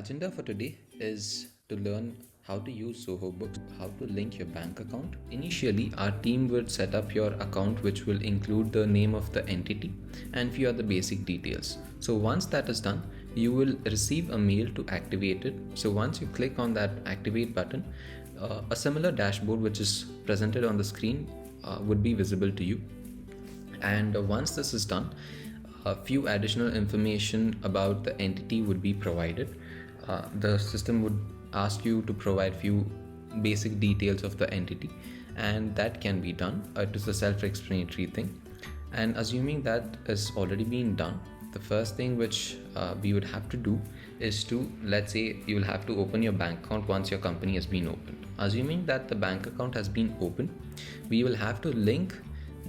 agenda for today is to learn how to use Zoho Books, how to link your bank account. Initially, our team would set up your account, which will include the name of the entity and few other basic details. So once that is done, you will receive a mail to activate it. So once you click on that activate button, a similar dashboard which is presented on the screen would be visible to you. And once this is done, a few additional information about the entity would be provided. The system would ask you to provide few basic details of the entity, and that can be done. It is a self-explanatory thing. And assuming that is already been done, the first thing which we would have to do is to, let's say you will have to open your bank account once your company has been opened. Assuming that the bank account has been opened, we will have to link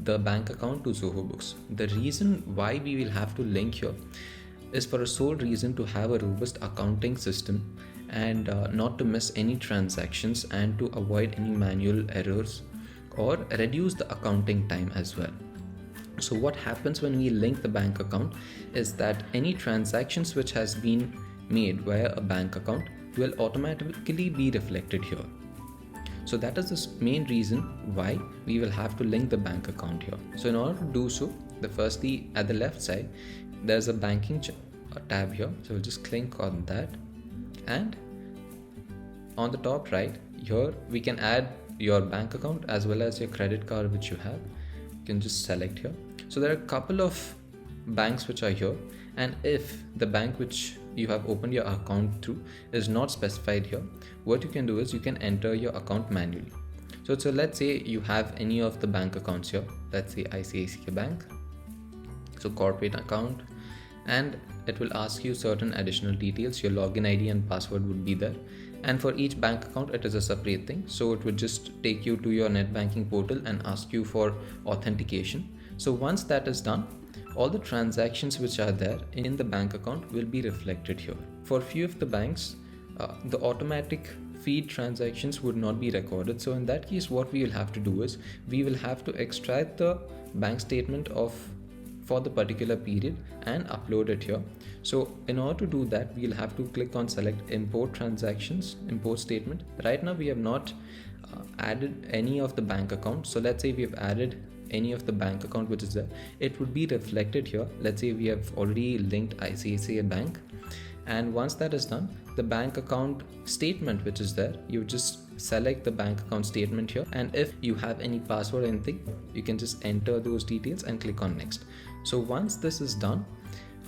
the bank account to Zoho Books. The reason why we will have to link here is for a sole reason to have a robust accounting system and not to miss any transactions and to avoid any manual errors or reduce the accounting time as well. So what happens when we link the bank account is that any transactions which has been made via a bank account will automatically be reflected here. So that is the main reason why we will have to link the bank account here. So in order to do so, firstly at the left side, there's a banking tab here. So we'll just click on that, and on the top right here, we can add your bank account as well as your credit card which you have. You can just select here. So there are a couple of banks which are here, and if the bank which you have opened your account through is not specified here, what you can do is you can enter your account manually. So let's say you have any of the bank accounts here. Let's say ICICI Bank, so corporate account, and it will ask you certain additional details. Your login ID and password would be there, and for each bank account it is a separate thing. So it would just take you to your net banking portal and ask you for authentication. So once that is done, all the transactions which are there in the bank account will be reflected here. For few of the banks, the automatic feed transactions would not be recorded. So in that case, what we will have to do is we will have to extract the bank statement for the particular period and upload it here. So in order to do that, we'll have to click on select import transactions, import statement. Right now we have not added any of the bank accounts. So let's say we have added any of the bank account which is there, it would be reflected here. Let's say we have already linked ICICI Bank, and once that is done, the bank account statement which is there, you just select the bank account statement here, and if you have any password or anything, you can just enter those details and click on next. So once this is done,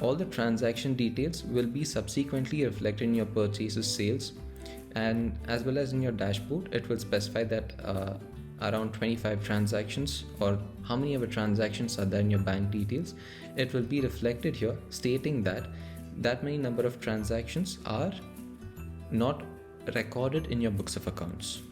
all the transaction details will be subsequently reflected in your purchases, sales, and as well as in your dashboard. It will specify that around 25 transactions or how many ever transactions are there in your bank details. It will be reflected here stating that many number of transactions are not recorded in your books of accounts.